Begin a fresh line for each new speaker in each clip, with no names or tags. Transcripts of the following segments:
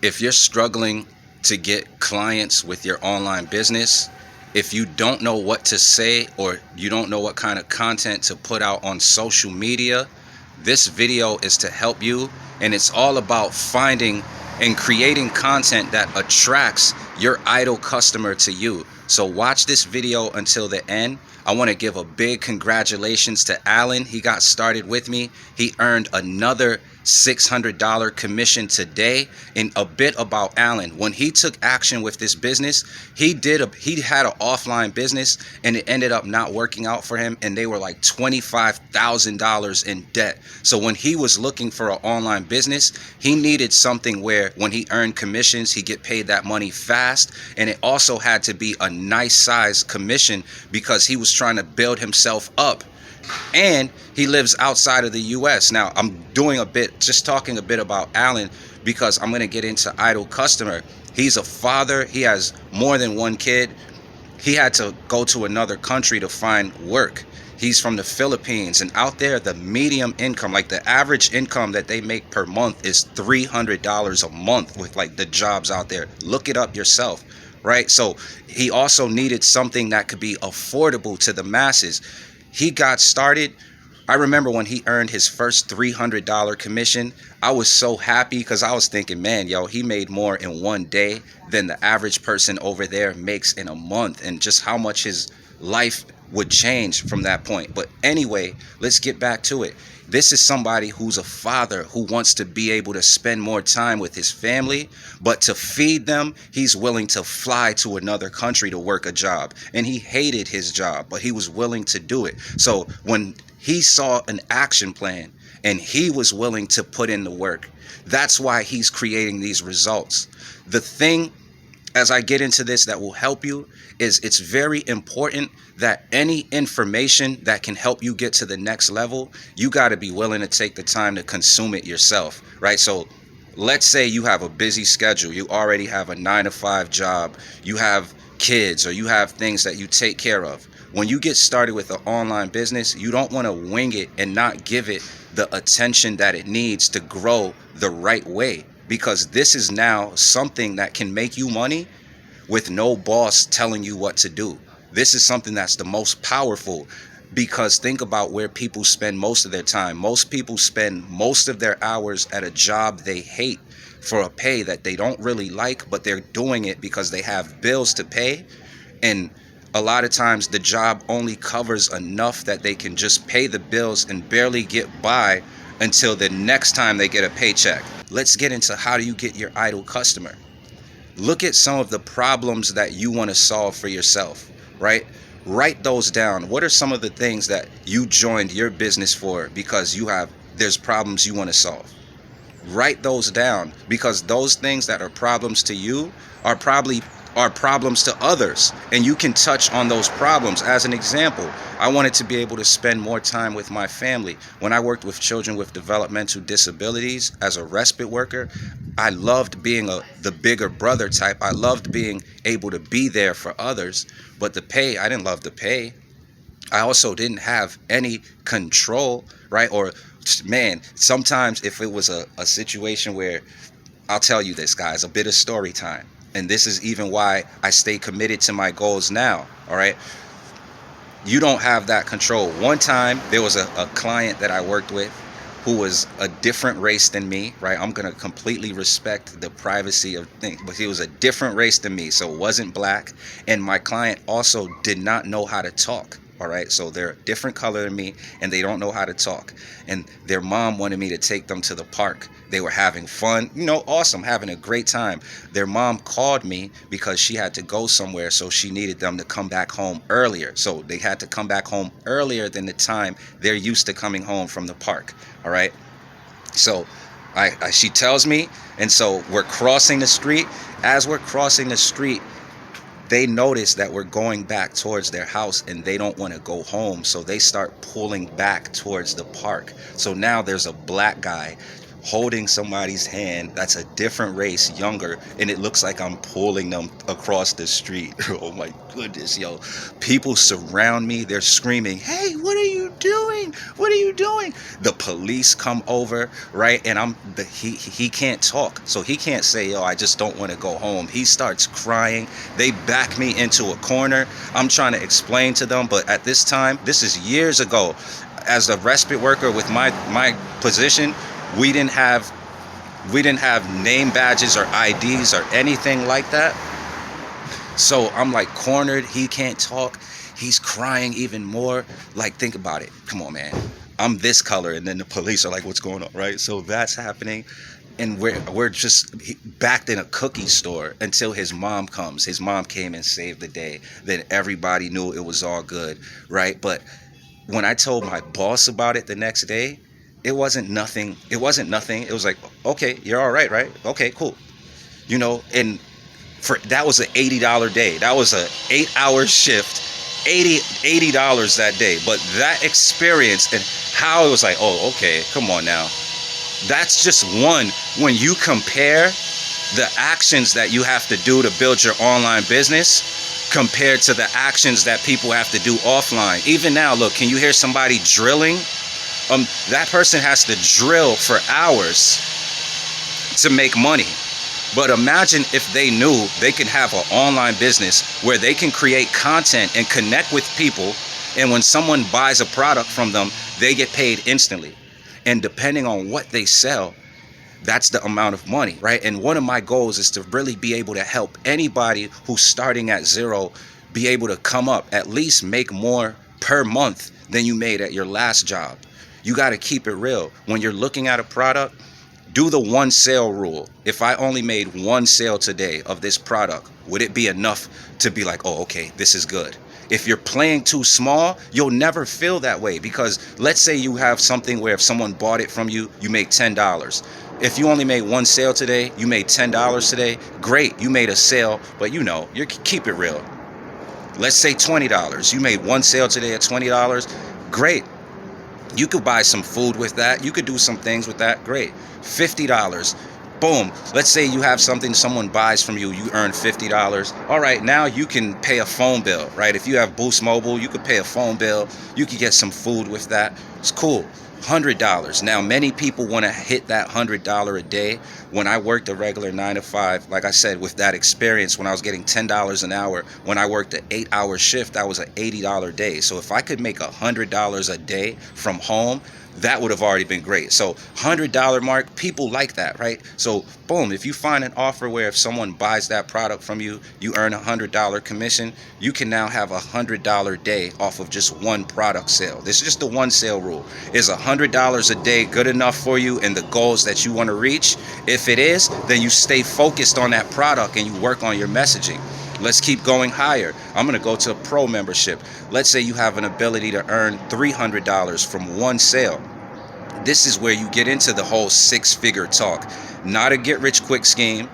If you're struggling to get clients with your online business, if you don't know what to say or you don't know what kind of content to put out on social media, this video is to help you. And it's all about finding and creating content that attracts your ideal customer to you. So watch this video until the end. I want to give a big congratulations to Alan. He got started with me. He earned another $600 commission today. And a bit about Alan: when he took action with this business, he had an offline business and it ended up not working out for him, and they were like $25,000 in debt. So when he was looking for an online business, he needed something where when he earned commissions, he get paid that money fast, and it also had to be a nice size commission because he was trying to build himself up. And he lives outside of the US. Now, I'm just talking a bit about Alan because I'm going to get into ideal customer. He's a father. He has more than one kid. He had to go to another country to find work. He's from the Philippines, and out there, the medium income, like the average income that they make per month, is $300 a month with like the jobs out there. Look it up yourself, right? So he also needed something that could be affordable to the masses. He got started. I remember when he earned his first $300 commission, I was so happy because I was thinking, man, yo, he made more in one day than the average person over there makes in a month, and just how much his life would change from that point. But anyway, let's get back to it. This is somebody who's a father who wants to be able to spend more time with his family, but to feed them, he's willing to fly to another country to work a job. And he hated his job, but he was willing to do it. So when he saw an action plan and he was willing to put in the work, that's why he's creating these results. The thing, as I get into this, that will help you is it's very important that any information that can help you get to the next level, you got to be willing to take the time to consume it yourself, right? So let's say you have a busy schedule. You already have a 9-to-5 job. You have kids, or you have things that you take care of. When you get started with an online business, you don't want to wing it and not give it the attention that it needs to grow the right way, because this is now something that can make you money with no boss telling you what to do. This is something that's the most powerful, because think about where people spend most of their time. Most people spend most of their hours at a job they hate for a pay that they don't really like, but they're doing it because they have bills to pay. And a lot of times the job only covers enough that they can just pay the bills and barely get by until the next time they get a paycheck. Let's get into how do you get your ideal customer. Look at some of the problems that you want to solve for yourself, right? Write those down. What are some of the things that you joined your business for because there's problems you want to solve? Write those down, because those things that are problems to you are problems to others, and you can touch on those problems. As an example, I wanted to be able to spend more time with my family. When I worked with children with developmental disabilities as a respite worker, I loved being the bigger brother type. I loved being able to be there for others, but I didn't love the pay. I also didn't have any control, right? Or, man, sometimes if it was a situation where, I'll tell you this, guys, a bit of story time. And this is even why I stay committed to my goals now, all right? You don't have that control. One time, there was a client that I worked with who was a different race than me, right? I'm going to completely respect the privacy of things, but he was a different race than me, so it wasn't black. And my client also did not know how to talk, all right? So they're a different color than me, and they don't know how to talk. And their mom wanted me to take them to the park. They were having fun, awesome, having a great time. Their mom called me because she had to go somewhere, so she needed them to come back home earlier. So they had to come back home earlier than the time they're used to coming home from the park, all right? So she tells me, and so we're crossing the street. As we're crossing the street, they notice that we're going back towards their house and they don't want to go home. So they start pulling back towards the park. So now there's a black guy holding somebody's hand that's a different race, younger, and it looks like I'm pulling them across the street. Oh my goodness, yo. People surround me, they're screaming, "Hey, what are you doing? What are you doing?" The police come over, right? And he can't talk. So he can't say, "Yo, I just don't want to go home." He starts crying. They back me into a corner. I'm trying to explain to them, but at this time, this is years ago, as a respite worker with my position, we didn't have name badges or IDs or anything like that. So I'm like cornered. He can't talk. He's crying even more. Like, think about it. Come on, man. I'm this color, and then the police are like, "What's going on?" Right? So that's happening, and we're just backed in a cookie store until his mom comes. His mom came and saved the day. Then everybody knew it was all good, right? But when I told my boss about it the next day, it wasn't nothing. It wasn't nothing. It was like, "Okay, you're all right, right? Okay, cool." And for that was an $80 day. That was a 8-hour shift, $80 that day. But that experience and how it was like, oh, okay, come on now. That's just one. When you compare the actions that you have to do to build your online business compared to the actions that people have to do offline. Even now, look, can you hear somebody drilling? That person has to drill for hours to make money. But imagine if they knew they could have an online business where they can create content and connect with people, and when someone buys a product from them, they get paid instantly. And depending on what they sell, that's the amount of money, right? And one of my goals is to really be able to help anybody who's starting at zero be able to come up, at least make more per month than you made at your last job. You got to keep it real. When you're looking at a product, do the one sale rule. If I only made one sale today of this product, would it be enough to be like, oh, okay, this is good? If you're playing too small, you'll never feel that way, because let's say you have something where if someone bought it from you, you make $10. If you only made one sale today, you made $10 today, great, you made a sale, but you keep it real. Let's say $20. You made one sale today at $20, great. You could buy some food with that. You could do some things with that. Great. $50. Boom. Let's say you have something someone buys from you. You earn $50. All right. Now you can pay a phone bill, right? If you have Boost Mobile, you could pay a phone bill. You could get some food with that. It's cool. $100. Now, many people want to hit that $100 a day. When I worked a regular 9 to 5, like I said, with that experience, when I was getting $10 an hour, when I worked an 8-hour shift, that was an $80 day. So if I could make $100 a day from home, that would have already been great. So $100 mark, people like that, right? So boom, if you find an offer where if someone buys that product from you, you earn $100 commission, you can now have $100 day off of just one product sale. This is just the one sale rule. Is $100 a day good enough for you and the goals that you want to reach? If it is, then you stay focused on that product and you work on your messaging. Let's keep going higher. I'm going to go to a pro membership. Let's say you have an ability to earn $300 from one sale. This is where you get into the whole 6-figure talk. Not a get-rich-quick scheme,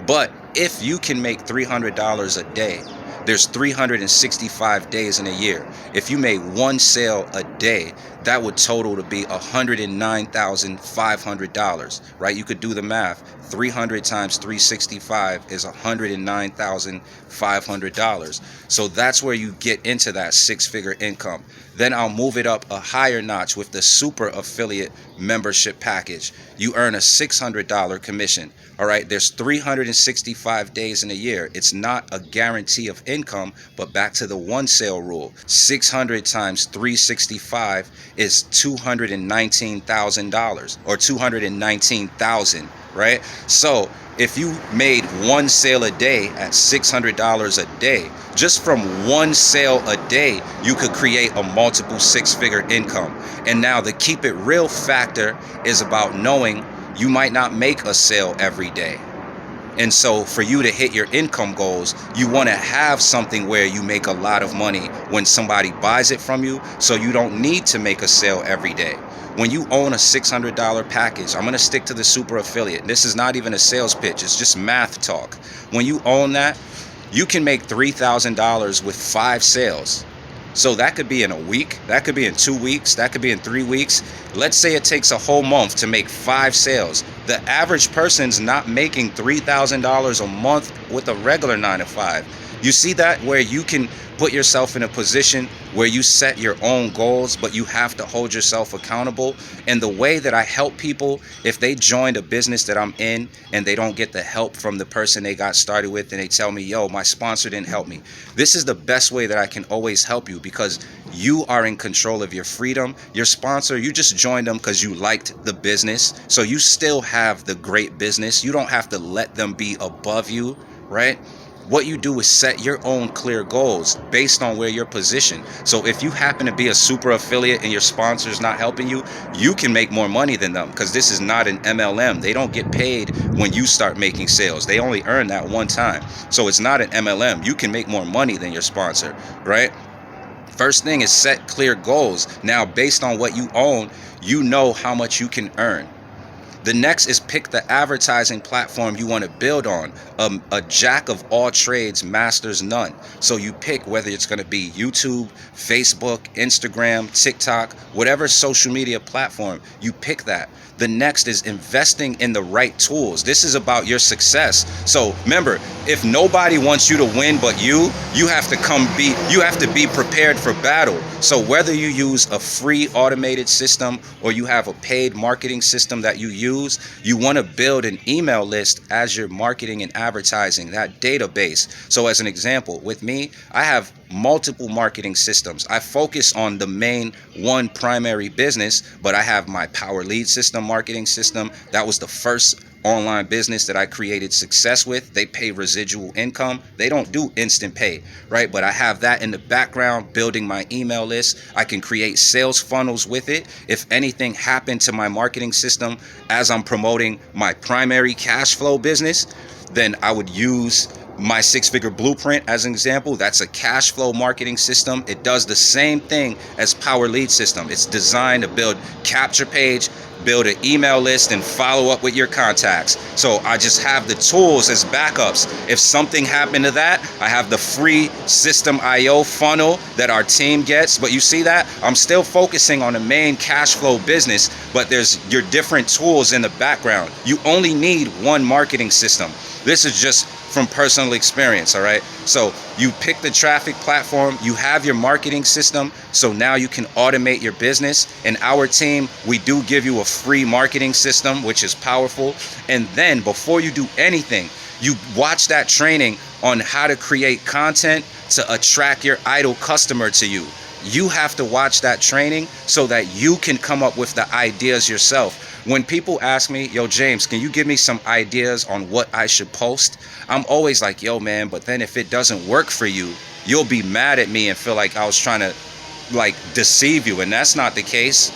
but if you can make $300 a day, there's 365 days in a year. If you made one sale a day, that would total to be $109,500, right? You could do the math. 300 times 365 is $109,500. So that's where you get into that 6-figure income. Then I'll move it up a higher notch with the super affiliate membership package. You earn a $600 commission. All right, there's 365 days in a year. It's not a guarantee of income, but back to the one sale rule. 600 times 365 is $219,000 or $219,000, right? So if you made one sale a day at $600 a day, just from one sale a day, you could create a multiple 6-figure income. And now the keep it real factor is about knowing you might not make a sale every day. And so for you to hit your income goals, you want to have something where you make a lot of money when somebody buys it from you, so you don't need to make a sale every day. When you own a $600 package, I'm going to stick to the super affiliate. This is not even a sales pitch. It's just math talk. When you own that, you can make $3,000 with 5 sales. So that could be in a week, that could be in 2 weeks, that could be in 3 weeks. Let's say it takes a whole month to make 5 sales. The average person's not making $3,000 a month with a regular 9 to 5. You see that, where you can put yourself in a position where you set your own goals, but you have to hold yourself accountable. And the way that I help people, if they joined a business that I'm in and they don't get the help from the person they got started with, and they tell me, yo, my sponsor didn't help me. This is the best way that I can always help you, because you are in control of your freedom. Your sponsor, you just joined them because you liked the business. So you still have the great business. You don't have to let them be above you, right? What you do is set your own clear goals based on where you're positioned. So if you happen to be a super affiliate and your sponsor's not helping you, you can make more money than them, because this is not an MLM. They don't get paid when you start making sales. They only earn that one time. So it's not an MLM. You can make more money than your sponsor, right? First thing is set clear goals. Now, based on what you own, you know how much you can earn. The next is pick the advertising platform you want to build on. A jack of all trades masters none. So you pick whether it's going to be YouTube, Facebook, Instagram, TikTok, whatever social media platform, you pick that. The next is investing in the right tools. This is about your success. So remember, if nobody wants you to win but you have to be prepared for battle. So whether you use a free automated system or you have a paid marketing system that you use, you want to build an email list as your marketing and advertising, that database. So as an example, with me, I have multiple marketing systems. I focus on the main one primary business, but I have my Power Lead system, marketing system. That was the first online business that I created success with. They pay residual income. They don't do instant pay, right? But I have that in the background, building my email list. I can create sales funnels with it. If anything happened to my marketing system as I'm promoting my primary cash flow business, then I would use my 6-figure blueprint as an example. That's a cash flow marketing system. It does the same thing as Power Lead system. It's designed to build capture page, build an email list, and follow up with your contacts. So I just have the tools as backups. If something happened to that, I have the free System.io funnel that our team gets. But you see that? I'm still focusing on the main cash flow business, but there's your different tools in the background. You only need one marketing system. This is just from personal experience, all right? So you pick the traffic platform, you have your marketing system, so now you can automate your business. And our team, we do give you a free marketing system, which is powerful. And then before you do anything, you watch that training on how to create content to attract your ideal customer to you. You have to watch that training so that you can come up with the ideas yourself. When people ask me, yo, James, can you give me some ideas on what I should post? I'm always like, yo, man, but then if it doesn't work for you, you'll be mad at me and feel like I was trying to deceive you. And that's not the case.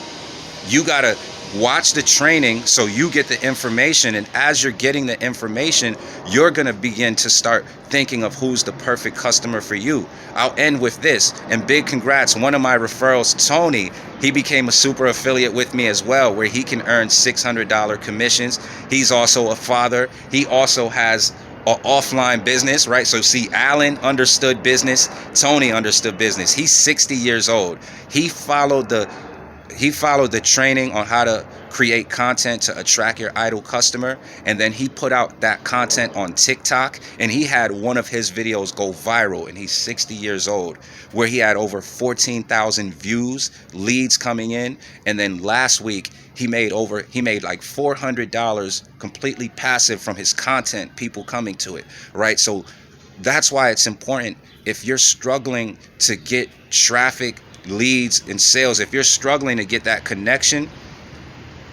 You got to watch the training so you get the information. And as you're getting the information, you're going to begin to start thinking of who's the perfect customer for you. I'll end with this, and big congrats. One of my referrals, Tony, he became a super affiliate with me as well, where he can earn $600 commissions. He's also a father. He also has an offline business, right? So see, Alan understood business. Tony understood business. He's 60 years old. He followed the training on how to create content to attract your ideal customer, and then he put out that content on TikTok, and he had one of his videos go viral, and he's 60 years old, where he had over 14,000 views, leads coming in. And then last week he made like $400 completely passive from his content, people coming to it, right? So that's why it's important, if you're struggling to get traffic, leads, and sales, if you're struggling to get that connection,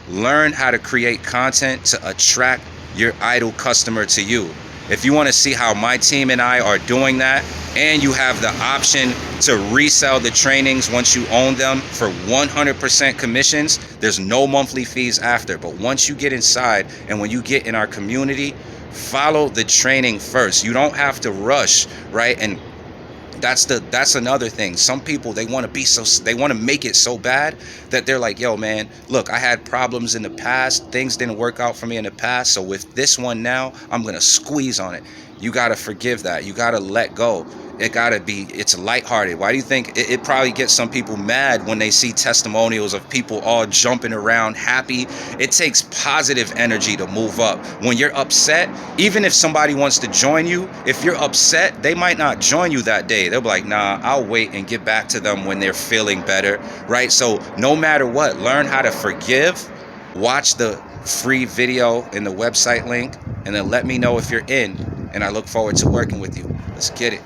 learn how to create content to attract your ideal customer to you. If you want to see how my team and I are doing that, and you have the option to resell the trainings once you own them for 100% commissions, there's no monthly fees after. But once you get inside and when you get in our community, follow the training first. You don't have to rush, right? And that's another thing. Some people, they want to make it so bad that they're like, yo, man, look, I had problems in the past. Things didn't work out for me in the past. So with this one now, I'm going to squeeze on it. You got to forgive that. You got to let go. It gotta be, it's lighthearted. Why do you think it probably gets some people mad when they see testimonials of people all jumping around happy? It takes positive energy to move up. When you're upset, even if somebody wants to join you, if you're upset, they might not join you that day. They'll be like, nah, I'll wait and get back to them when they're feeling better, right? So no matter what, learn how to forgive. Watch the free video in the website link, and then let me know if you're in, and I look forward to working with you. Let's get it.